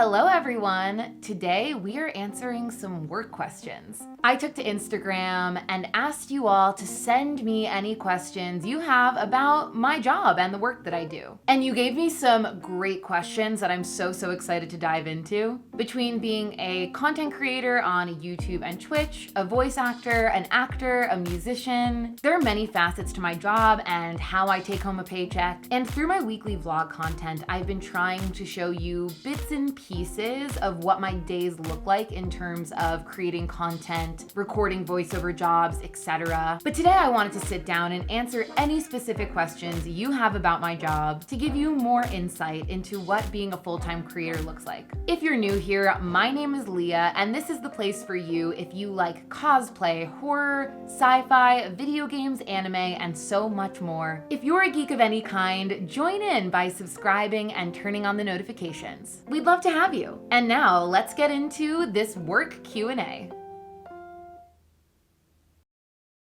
Hello everyone! Today we are answering some work questions. I took to Instagram and asked you all to send me any questions you have about my job and the work that I do. And you gave me some great questions that I'm so excited to dive into. Between being a content creator on YouTube and Twitch, a voice actor, an actor, a musician, there are many facets to my job and how I take home a paycheck. And through my weekly vlog content, I've been trying to show you bits and pieces of what my days look like in terms of creating content, recording voiceover jobs, etc. But today I wanted to sit down and answer any specific questions you have about my job to give you more insight into what being a full-time creator looks like. If you're new here, my name is Leah, and this is the place for you if you like cosplay, horror, sci-fi, video games, anime, and so much more. If you're a geek of any kind, join in by subscribing and turning on the notifications. We'd love to have you. And now let's get into this work Q&A.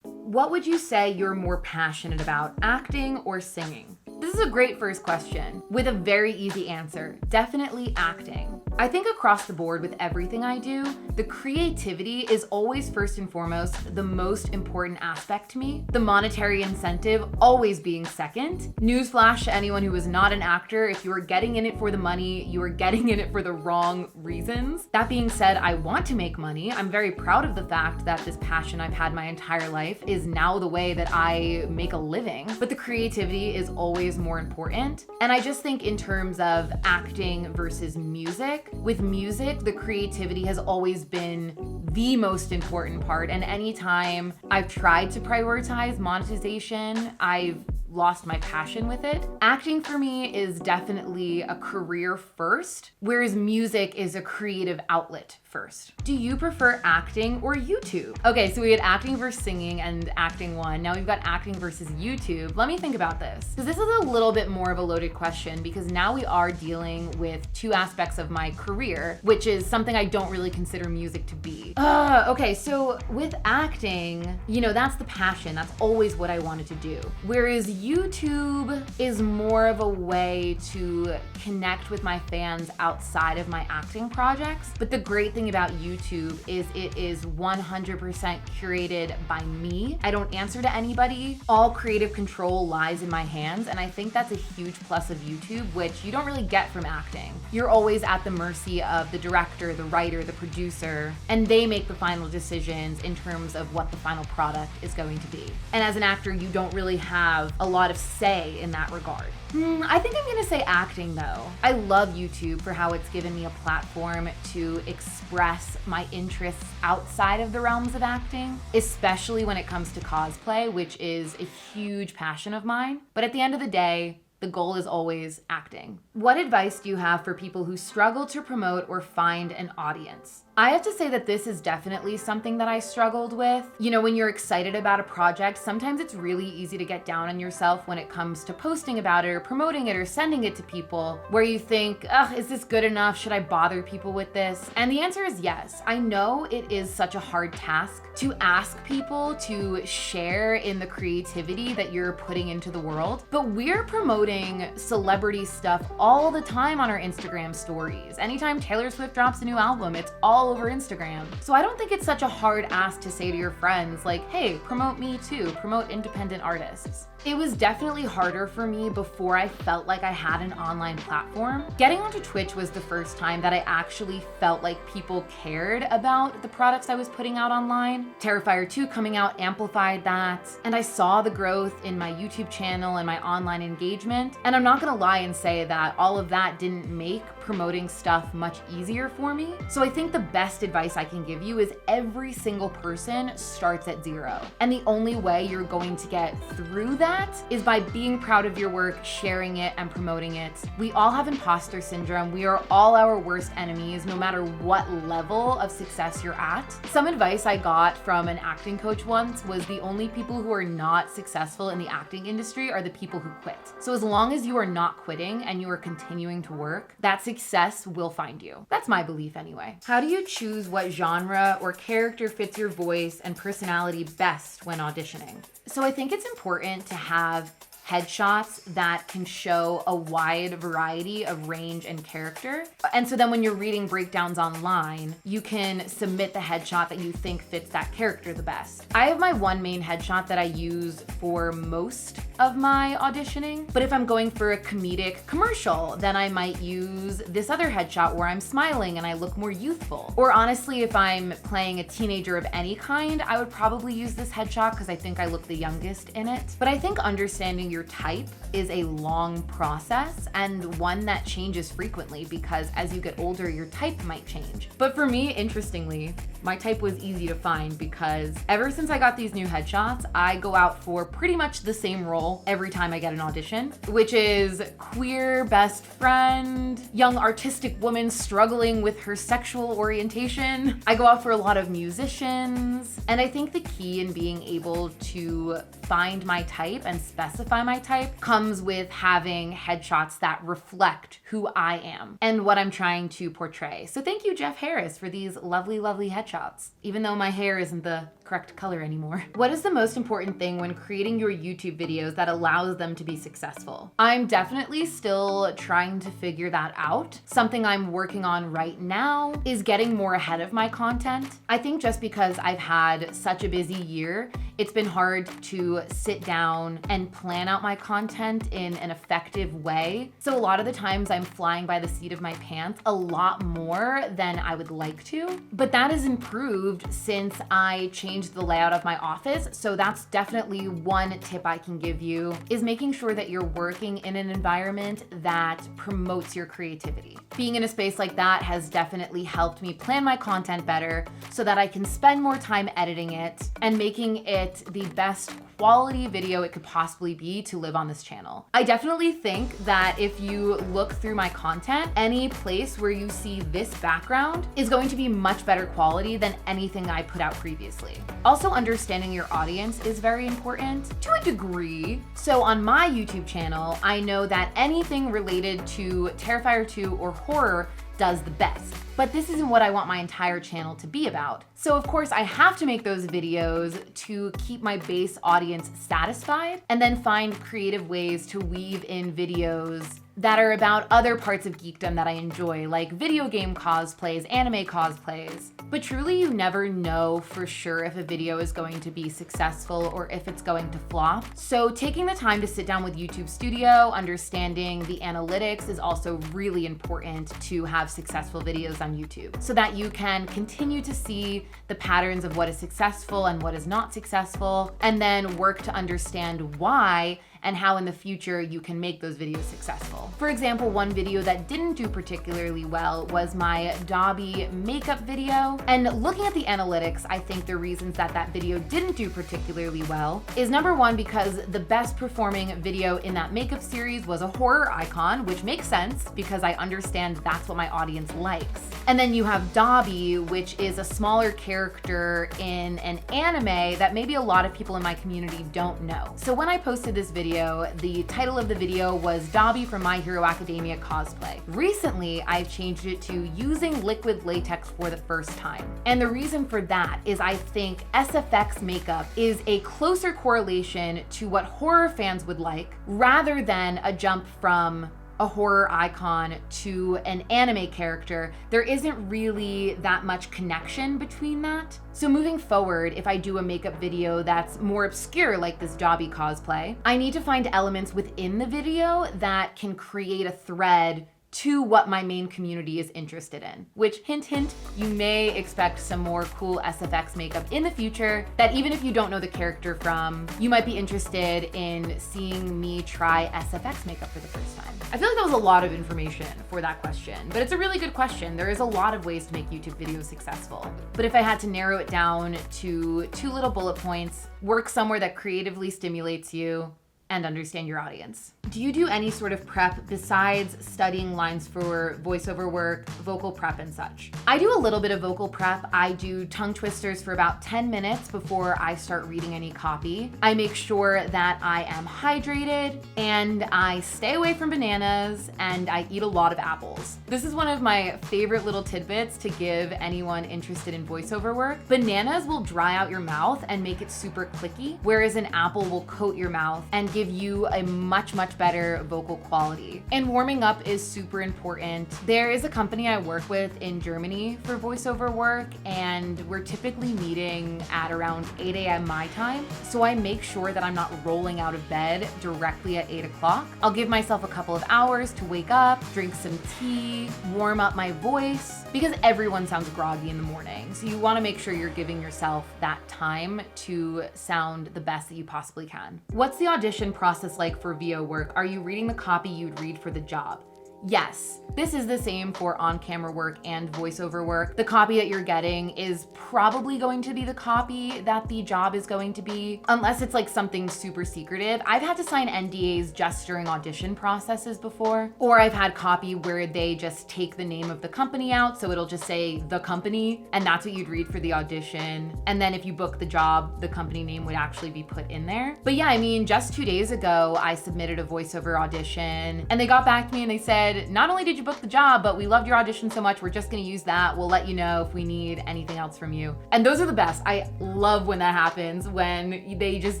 What would you say you're more passionate about, acting or singing? This is a great first question with a very easy answer. Definitely acting. I think across the board with everything I do, the creativity is always first and foremost the most important aspect to me. The monetary incentive always being second. Newsflash to anyone who is not an actor, if you are getting in it for the money, you are getting in it for the wrong reasons. That being said, I want to make money. I'm very proud of the fact that this passion I've had my entire life is now the way that I make a living. But the creativity is always more important. And I just think in terms of acting versus music, with music, the creativity has always been the most important part. And anytime I've tried to prioritize monetization, I've lost my passion with it. Acting for me is definitely a career first, whereas music is a creative outlet first. Do you prefer acting or YouTube? Okay, so we had acting versus singing and acting one. Now we've got acting versus YouTube. Let me think about this, because this is a little bit more of a loaded question, because now we are dealing with two aspects of my career, which is something I don't really consider music to be. Okay, so with acting, you know, that's the passion. That's always what I wanted to do. Whereas YouTube is more of a way to connect with my fans outside of my acting projects. But the great thing about YouTube is it is 100% curated by me. I don't answer to anybody. All creative control lies in my hands, and I think that's a huge plus of YouTube, which you don't really get from acting. You're always at the mercy of the director, the writer, the producer, and they make the final decisions in terms of what the final product is going to be. And as an actor, you don't really have a lot of say in that regard. I think I'm gonna say acting though. I love YouTube for how it's given me a platform to express my interests outside of the realms of acting, especially when it comes to cosplay, which is a huge passion of mine. But at the end of the day, the goal is always acting. What advice do you have for people who struggle to promote or find an audience? I have to say that this is definitely something that I struggled with. You know, when you're excited about a project, sometimes it's really easy to get down on yourself when it comes to posting about it or promoting it or sending it to people, where you think, ugh, is this good enough? Should I bother people with this? And the answer is yes. I know it is such a hard task to ask people to share in the creativity that you're putting into the world, but we're promoting celebrity stuff all the time on our Instagram stories. Anytime Taylor Swift drops a new album, it's all over Instagram. So I don't think it's such a hard ask to say to your friends, like, hey, promote me too, promote independent artists. It was definitely harder for me before I felt like I had an online platform. Getting onto Twitch was the first time that I actually felt like people cared about the products I was putting out online. Terrifier 2 coming out amplified that, and I saw the growth in my YouTube channel and my online engagement. And I'm not gonna lie and say that all of that didn't make promoting stuff much easier for me. So I think the best advice I can give you is every single person starts at zero. And the only way you're going to get through that is by being proud of your work, sharing it, and promoting it. We all have imposter syndrome. We are all our worst enemies, no matter what level of success you're at. Some advice I got from an acting coach once was the only people who are not successful in the acting industry are the people who quit. So as long as you are not quitting and you are continuing to work, that success will find you. That's my belief anyway. How do you choose what genre or character fits your voice and personality best when auditioning? So I think it's important to have headshots that can show a wide variety of range and character. And so then when you're reading breakdowns online, you can submit the headshot that you think fits that character the best. I have my one main headshot that I use for most of my auditioning, but if I'm going for a comedic commercial, then I might use this other headshot where I'm smiling and I look more youthful. Or honestly, if I'm playing a teenager of any kind, I would probably use this headshot because I think I look the youngest in it. But I think understanding your type is a long process and one that changes frequently because as you get older, your type might change. But for me, interestingly, my type was easy to find because ever since I got these new headshots, I go out for pretty much the same role every time I get an audition, which is queer best friend, young artistic woman struggling with her sexual orientation. I go out for a lot of musicians. And I think the key in being able to find my type and specify my type comes with having headshots that reflect who I am and what I'm trying to portray. So thank you, Jeff Harris, for these lovely, lovely headshots, even though my hair isn't the correct color anymore. What is the most important thing when creating your YouTube videos that allows them to be successful? I'm definitely still trying to figure that out. Something I'm working on right now is getting more ahead of my content. I think just because I've had such a busy year, it's been hard to sit down and plan out my content in an effective way. So a lot of the times I'm flying by the seat of my pants a lot more than I would like to. But that has improved since I changed the layout of my office. So that's definitely one tip I can give you, is making sure that you're working in an environment that promotes your creativity. Being in a space like that has definitely helped me plan my content better so that I can spend more time editing it and making it the best quality video it could possibly be to live on this channel. I definitely think that if you look through my content, any place where you see this background is going to be much better quality than anything I put out previously. Also, understanding your audience is very important to a degree. So on my YouTube channel, I know that anything related to Terrifier 2 or horror does the best. But this isn't what I want my entire channel to be about. So of course I have to make those videos to keep my base audience satisfied and then find creative ways to weave in videos that are about other parts of geekdom that I enjoy, like video game cosplays, anime cosplays. But truly, you never know for sure if a video is going to be successful or if it's going to flop. So taking the time to sit down with YouTube Studio, understanding the analytics is also really important to have successful videos on YouTube so that you can continue to see the patterns of what is successful and what is not successful, and then work to understand why and how in the future you can make those videos successful. For example, one video that didn't do particularly well was my Dobby makeup video. And looking at the analytics, I think the reasons that that video didn't do particularly well is number one, because the best performing video in that makeup series was a horror icon, which makes sense because I understand that's what my audience likes. And then you have Dobby, which is a smaller character in an anime that maybe a lot of people in my community don't know. So when I posted this video, the title of the video was Dobby from My Hero Academia cosplay. Recently, I've changed it to using liquid latex for the first time. And the reason for that is I think SFX makeup is a closer correlation to what horror fans would like rather than a jump from a horror icon to an anime character. There isn't really that much connection between that. So moving forward, if I do a makeup video that's more obscure like this Dobby cosplay, I need to find elements within the video that can create a thread to what my main community is interested in. Which, hint, hint, you may expect some more cool SFX makeup in the future that even if you don't know the character from, you might be interested in seeing me try SFX makeup for the first time. I feel like that was a lot of information for that question, but it's a really good question. There is a lot of ways to make YouTube videos successful. But if I had to narrow it down to 2 little bullet points, work somewhere that creatively stimulates you and understand your audience. Do you do any sort of prep besides studying lines for voiceover work, vocal prep and such? I do a little bit of vocal prep. I do tongue twisters for about 10 minutes before I start reading any copy. I make sure that I am hydrated and I stay away from bananas and I eat a lot of apples. This is one of my favorite little tidbits to give anyone interested in voiceover work. Bananas will dry out your mouth and make it super clicky, whereas an apple will coat your mouth and give give you a much better vocal quality. And warming up is super important. There is a company I work with in Germany for voiceover work, and we're typically meeting at around 8 a.m. my time. So I make sure that I'm not rolling out of bed directly at 8 o'clock. I'll give myself a couple of hours to wake up, drink some tea, warm up my voice, because everyone sounds groggy in the morning. So you want to make sure you're giving yourself that time to sound the best that you possibly can. What's the audition process like for VO work? Are you reading the copy you'd read for the job? Yes, this is the same for on-camera work and voiceover work. The copy that you're getting is probably going to be the copy that the job is going to be, unless it's like something super secretive. I've had to sign NDAs just during audition processes before, or I've had copy where they just take the name of the company out, so it'll just say the company, and that's what you'd read for the audition. And then if you book the job, the company name would actually be put in there. But yeah, I mean, just 2 days ago, I submitted a voiceover audition, and they got back to me and they said, not only did you book the job, but we loved your audition so much, we're just gonna use that. We'll let you know if we need anything else from you. And those are the best. I love when that happens, when they just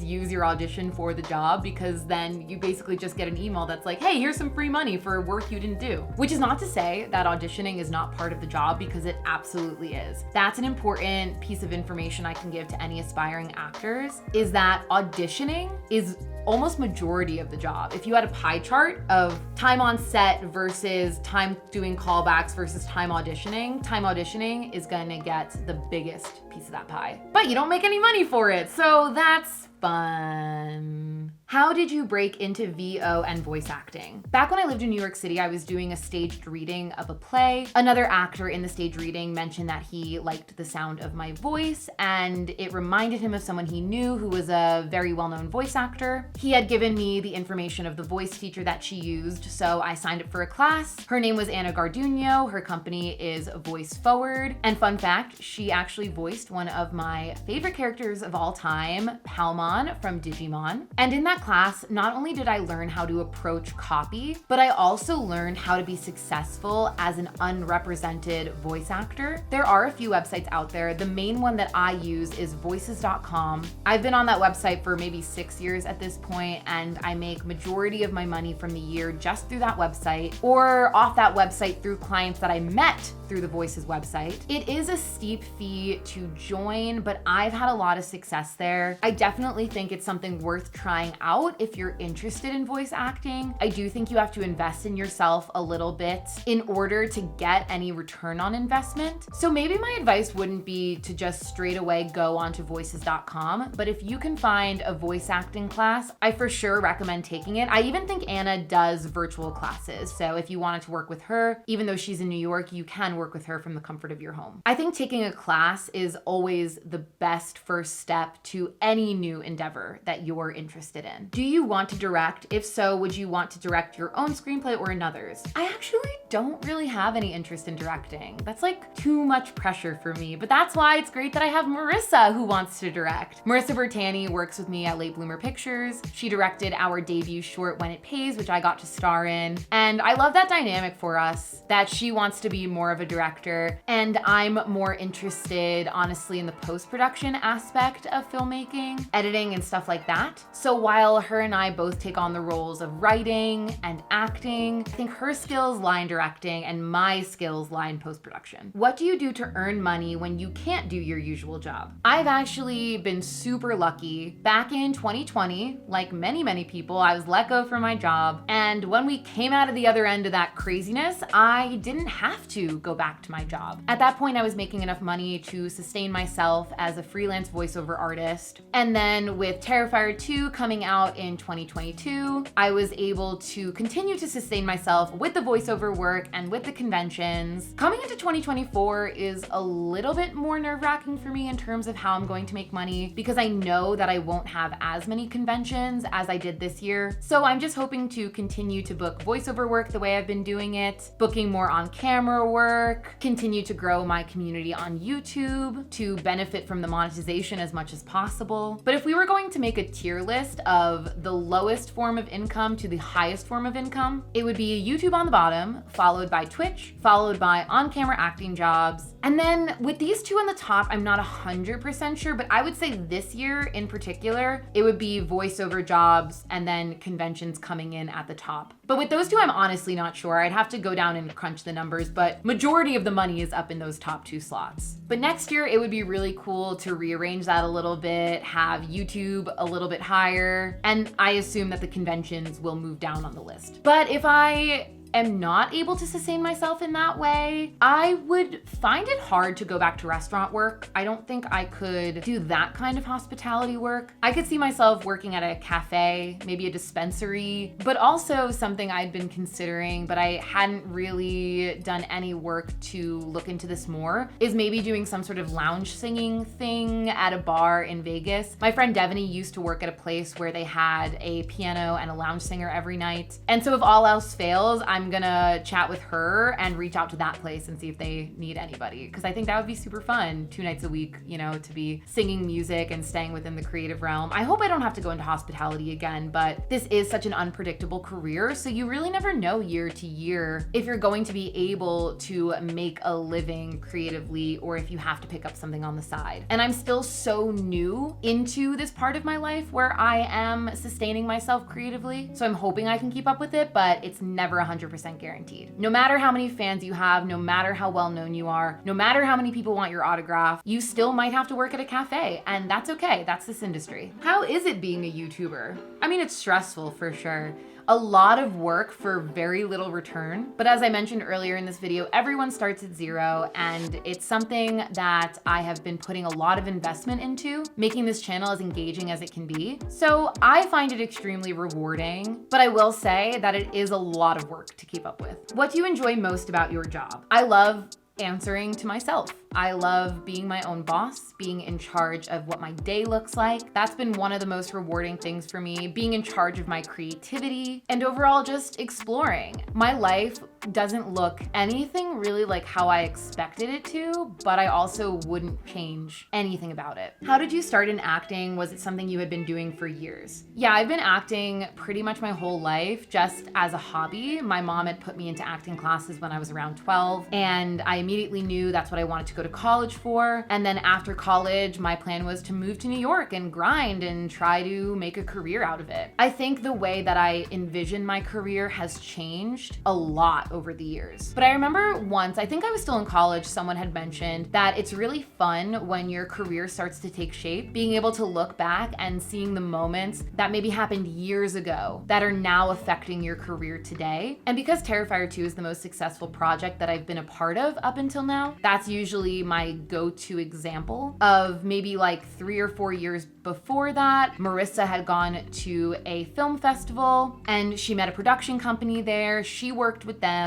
use your audition for the job, because then you basically just get an email that's like, hey, here's some free money for work you didn't do. Which is not to say that auditioning is not part of the job, because it absolutely is. That's an important piece of information I can give to any aspiring actors, is that auditioning is almost majority of the job. If you had a pie chart of time on set versus time doing callbacks versus time auditioning is gonna get the biggest piece of that pie. But you don't make any money for it, so that's fun. How did you break into VO and voice acting? Back when I lived in New York City, I was doing a staged reading of a play. Another actor in the stage reading mentioned that he liked the sound of my voice, and it reminded him of someone he knew who was a very well-known voice actor. He had given me the information of the voice teacher that she used, so I signed up for a class. Her name was Anna Garduno. Her company is Voice Forward. And fun fact, she actually voiced one of my favorite characters of all time, Palmon from Digimon. And in that class, not only did I learn how to approach copy, but I also learned how to be successful as an unrepresented voice actor. There are a few websites out there. The main one that I use is voices.com. I've been on that website for maybe 6 years at this point, and I make majority of my money from the year just through that website, or off that website through clients that I met through the Voices website. It is a steep fee to join, but I've had a lot of success there. I definitely think it's something worth trying out if you're interested in voice acting. I do think you have to invest in yourself a little bit in order to get any return on investment. So maybe my advice wouldn't be to just straight away go onto voices.com, but if you can find a voice acting class, I for sure recommend taking it. I even think Anna does virtual classes. So if you wanted to work with her, even though she's in New York, you can work with her from the comfort of your home. I think taking a class is always the best first step to any new endeavor that you're interested in. Do you want to direct? If so, would you want to direct your own screenplay or another's? I actually don't really have any interest in directing. That's like too much pressure for me, but that's why it's great that I have Marissa who wants to direct. Marissa Bertani works with me at Late Bloomer Pictures. She directed our debut short When It Pays, which I got to star in. And I love that dynamic for us, that she wants to be more of a director and I'm more interested, honestly, in the post-production aspect of filmmaking, editing and stuff like that. So while her and I both take on the roles of writing and acting, I think her skills lie in directing and my skills lie in post-production. What do you do to earn money when you can't do your usual job? I've actually been super lucky. Back in 2020, like many people, I was let go from my job. And when we came out of the other end of that craziness, I didn't have to go back to my job. At that point, I was making enough money to sustain myself as a freelance voiceover artist. And then with Terrifier 2 coming out in 2022, I was able to continue to sustain myself with the voiceover work and with the conventions. Coming into 2024 is a little bit more nerve-wracking for me in terms of how I'm going to make money, because I know that I won't have as many conventions as I did this year. So I'm just hoping to continue to book voiceover work the way I've been doing it, booking more on-camera work, continue to grow my community on YouTube to benefit from the monetization as much as possible. But if we we were going to make a tier list of the lowest form of income to the highest form of income, it would be YouTube on the bottom, followed by Twitch, followed by on-camera acting jobs. And then with these two on the top, I'm not 100% sure, but I would say this year in particular, it would be voiceover jobs and then conventions coming in at the top. But with those two, I'm honestly not sure. I'd have to go down and crunch the numbers, but majority of the money is up in those top two slots. But next year, it would be really cool to rearrange that a little bit, have YouTube a little bit higher, and I assume that the conventions will move down on the list. But if I am not able to sustain myself in that way, I would find it hard to go back to restaurant work. I don't think I could do that kind of hospitality work. I could see myself working at a cafe, maybe a dispensary, but also something I'd been considering, but I hadn't really done any work to look into this more, is maybe doing some sort of lounge singing thing at a bar in Vegas. My friend Devaney used to work at a place where they had a piano and a lounge singer every night. And so if all else fails, I'm gonna chat with her and reach out to that place and see if they need anybody, because I think that would be super fun 2 nights a week, you know, to be singing music and staying within the creative realm. I hope I don't have to go into hospitality again, but this is such an unpredictable career, so you really never know year to year if you're going to be able to make a living creatively or if you have to pick up something on the side. And I'm still so new into this part of my life where I am sustaining myself creatively, so I'm hoping I can keep up with it, but it's never 100% guaranteed. No matter how many fans you have, no matter how well known you are, no matter how many people want your autograph, you still might have to work at a cafe, and that's okay. That's this industry. How is it being a YouTuber? I mean, it's stressful for sure. A lot of work for very little return. But as I mentioned earlier in this video, everyone starts at zero, and it's something that I have been putting a lot of investment into, making this channel as engaging as it can be. So I find it extremely rewarding, but I will say that it is a lot of work to keep up with. What do you enjoy most about your job? I love answering to myself. I love being my own boss, being in charge of what my day looks like. That's been one of the most rewarding things for me, being in charge of my creativity and overall just exploring. My life doesn't look anything really like how I expected it to, but I also wouldn't change anything about it. How did you start in acting? Was it something you had been doing for years? Yeah, I've been acting pretty much my whole life, just as a hobby. My mom had put me into acting classes when I was around 12, and I immediately knew that's what I wanted to go to college for. And then after college, my plan was to move to New York and grind and try to make a career out of it. I think the way that I envision my career has changed a lot over the years. But I remember once, I think I was still in college, someone had mentioned that it's really fun when your career starts to take shape, being able to look back and seeing the moments that maybe happened years ago that are now affecting your career today. And because Terrifier 2 is the most successful project that I've been a part of up until now, that's usually my go-to example of maybe like 3 or 4 years before that. Marissa had gone to a film festival and she met a production company there. She worked with them.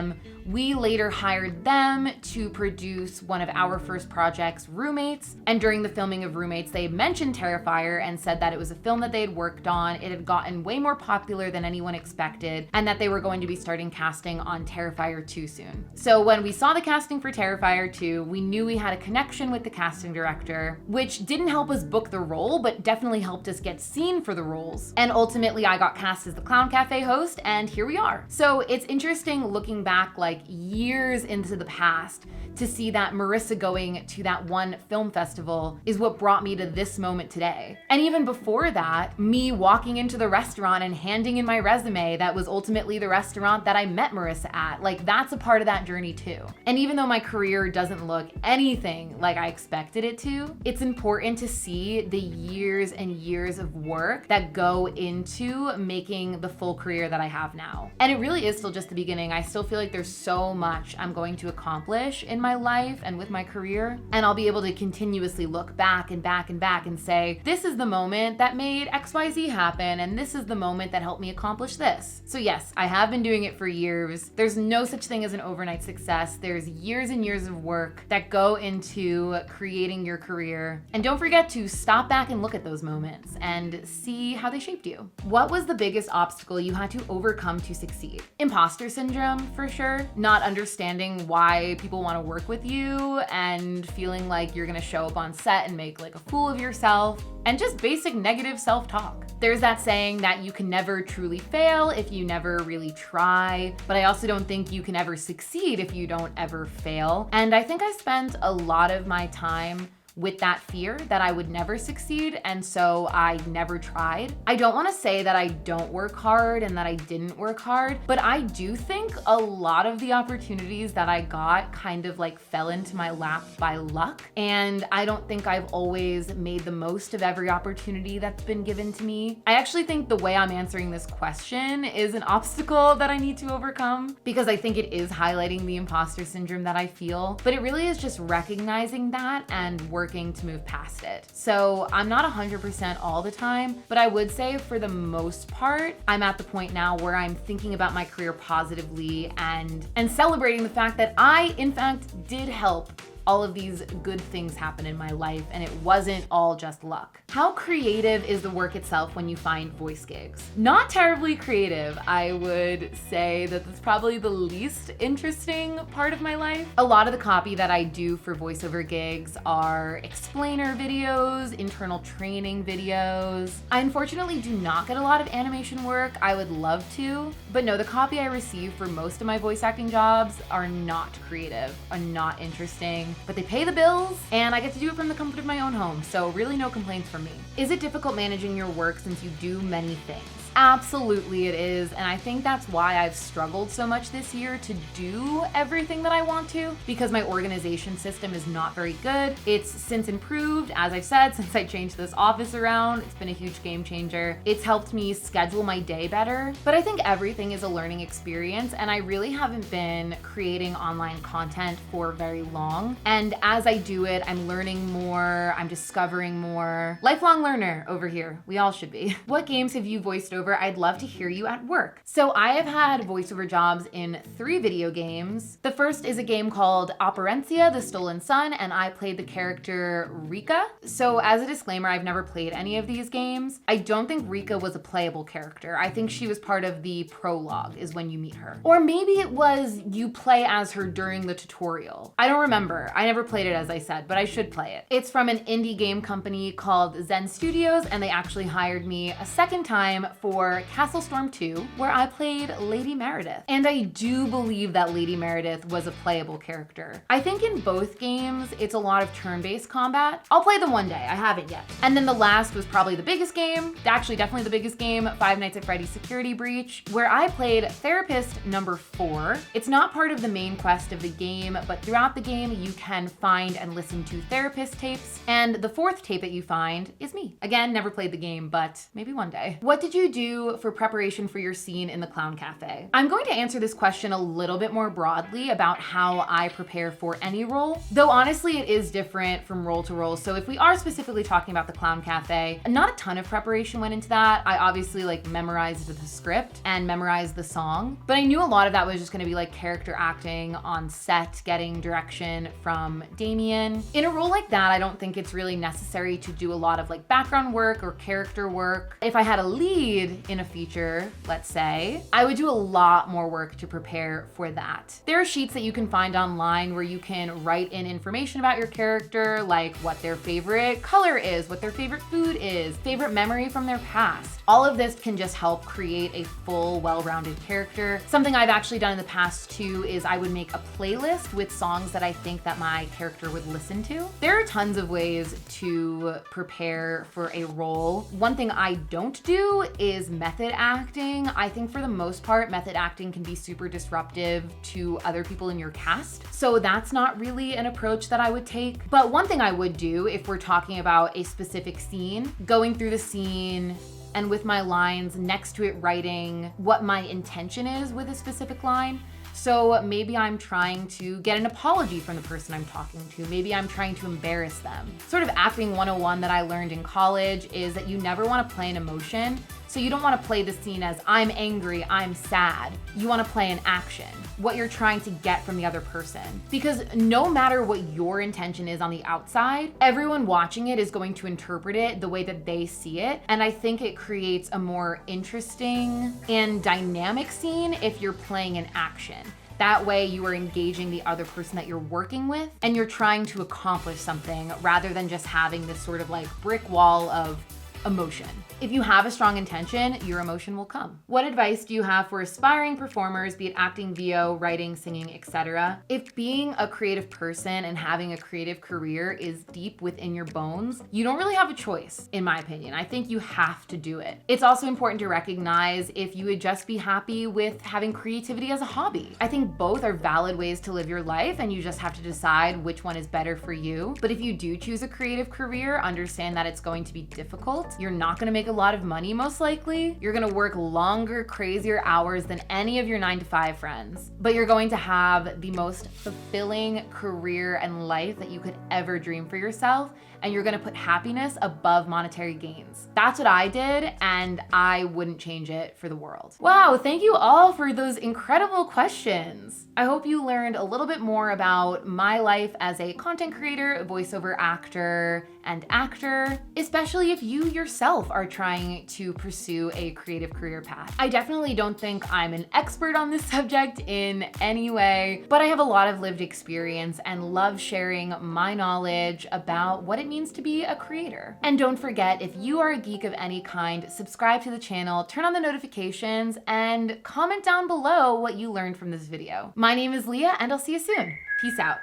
We later hired them to produce one of our first projects, Roommates. And during the filming of Roommates, they mentioned Terrifier and said that it was a film that they had worked on. It had gotten way more popular than anyone expected, and that they were going to be starting casting on Terrifier 2 soon. So when we saw the casting for Terrifier 2, we knew we had a connection with the casting director, which didn't help us book the role, but definitely helped us get seen for the roles. And ultimately, I got cast as the Clown Cafe host, and here we are. So it's interesting looking back like years into the past to see that Marissa going to that one film festival is what brought me to this moment today. And even before that, me walking into the restaurant and handing in my resume that was ultimately the restaurant that I met Marissa at, like that's a part of that journey too. And even though my career doesn't look anything like I expected it to, it's important to see the years and years of work that go into making the full career that I have now. And it really is still just the beginning. I still feel like there's so much I'm going to accomplish in my life and with my career, and I'll be able to continuously look back and back and back and say, this is the moment that made XYZ happen, and this is the moment that helped me accomplish this. So yes, I have been doing it for years. There's no such thing as an overnight success. There's years and years of work that go go into creating your career. And don't forget to stop back and look at those moments and see how they shaped you. What was the biggest obstacle you had to overcome to succeed? Imposter syndrome, for sure. Not understanding why people want to work with you and feeling like you're gonna show up on set and make like a fool of yourself, and just basic negative self-talk. There's that saying that you can never truly fail if you never really try, but I also don't think you can ever succeed if you don't ever fail. And I think I spent a lot of my time with that fear that I would never succeed, and so I never tried. I don't want to say that I don't work hard and that I didn't work hard, but I do think a lot of the opportunities that I got kind of like fell into my lap by luck, and I don't think I've always made the most of every opportunity that's been given to me. I actually think the way I'm answering this question is an obstacle that I need to overcome, because I think it is highlighting the imposter syndrome that I feel, but it really is just recognizing that and working to move past it. So I'm not 100% all the time, but I would say for the most part, I'm at the point now where I'm thinking about my career positively and celebrating the fact that I, in fact, did help all of these good things happen in my life, and it wasn't all just luck. How creative is the work itself when you find voice gigs? Not terribly creative. I would say that that's probably the least interesting part of my life. A lot of the copy that I do for voiceover gigs are explainer videos, internal training videos. I unfortunately do not get a lot of animation work. I would love to, but no, the copy I receive for most of my voice acting jobs are not creative, are not interesting, but they pay the bills and I get to do it from the comfort of my own home. So really no complaints from me. Is it difficult managing your work since you do many things? Absolutely it is, and I think that's why I've struggled so much this year to do everything that I want to, because my organization system is not very good. It's since improved, as I've said, since I changed this office around. It's been a huge game changer. It's helped me schedule my day better, but I think everything is a learning experience, and I really haven't been creating online content for very long. And as I do it, I'm learning more, I'm discovering more. Lifelong learner over here. We all should be. What games have you voiced over? I'd love to hear you at work. So I have had voiceover jobs in 3 video games. The first is a game called Operencia, The Stolen Son, and I played the character Rika. So as a disclaimer, I've never played any of these games. I don't think Rika was a playable character. I think she was part of the prologue is when you meet her. Or maybe it was you play as her during the tutorial. I don't remember. I never played it, as I said, but I should play it. It's from an indie game company called Zen Studios, and they actually hired me a second time for Castle Storm 2, where I played Lady Meredith. And I do believe that Lady Meredith was a playable character. I think in both games, it's a lot of turn-based combat. I'll play them one day, I haven't yet. And then the last was probably the biggest game, actually definitely the biggest game, Five Nights at Freddy's Security Breach, where I played Therapist number 4. It's not part of the main quest of the game, but throughout the game, you can find and listen to therapist tapes, and the 4th tape that you find is me. Again, never played the game, but maybe one day. What did you do for preparation for your scene in the clown cafe? I'm going to answer this question a little bit more broadly about how I prepare for any role, though honestly it is different from role to role. So if we are specifically talking about the clown cafe, not a ton of preparation went into that. I obviously memorized the script and memorized the song, but I knew a lot of that was just gonna be like character acting on set, getting direction from Damien. In a role like that, I don't think it's really necessary to do a lot of like background work or character work. If I had a lead in a feature, let's say, I would do a lot more work to prepare for that. There are sheets that you can find online where you can write in information about your character, like what their favorite color is, what their favorite food is, favorite memory from their past. All of this can just help create a full, well-rounded character. Something I've actually done in the past too is I would make a playlist with songs that I think that my character would listen to. There are tons of ways to prepare for a role. One thing I don't do is method acting. I think for the most part, method acting can be super disruptive to other people in your cast. So that's not really an approach that I would take. But one thing I would do if we're talking about a specific scene, going through the scene, and with my lines next to it writing what my intention is with a specific line. So maybe I'm trying to get an apology from the person I'm talking to. Maybe I'm trying to embarrass them. Sort of acting 101 that I learned in college is that you never want to play an emotion. So you don't want to play the scene as I'm angry, I'm sad. You want to play an action, what you're trying to get from the other person. Because no matter what your intention is on the outside, everyone watching it is going to interpret it the way that they see it. And I think it creates a more interesting and dynamic scene if you're playing an action. That way you are engaging the other person that you're working with and you're trying to accomplish something rather than just having this sort of like brick wall of emotion. If you have a strong intention, your emotion will come. What advice do you have for aspiring performers, be it acting, VO, writing, singing, etc.? If being a creative person and having a creative career is deep within your bones, you don't really have a choice, in my opinion. I think you have to do it. It's also important to recognize if you would just be happy with having creativity as a hobby. I think both are valid ways to live your life and you just have to decide which one is better for you. But if you do choose a creative career, understand that it's going to be difficult. You're not gonna make a lot of money, most likely. You're gonna work longer, crazier hours than any of your 9-to-5 friends. But you're going to have the most fulfilling career and life that you could ever dream for yourself. And you're gonna put happiness above monetary gains. That's what I did, and I wouldn't change it for the world. Wow, thank you all for those incredible questions. I hope you learned a little bit more about my life as a content creator, voiceover actor, and actor, especially if you yourself are trying to pursue a creative career path. I definitely don't think I'm an expert on this subject in any way, but I have a lot of lived experience and love sharing my knowledge about what it means to be a creator. And don't forget, if you are a geek of any kind, subscribe to the channel, turn on the notifications, and comment down below what you learned from this video. My name is Leah, and I'll see you soon. Peace out.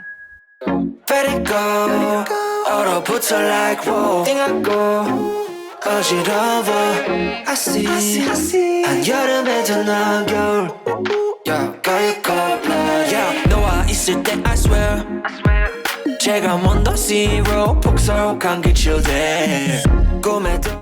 Let it go. 얼어붙어 like whoa. 띵하고 어지러워. I see. 한여름에도 난 겨울. Yeah, 가요 cold-blooded. Yeah, 너와 있을 때 I swear. 제가 먼저 zero 폭설한 그 chill day. 꿈에도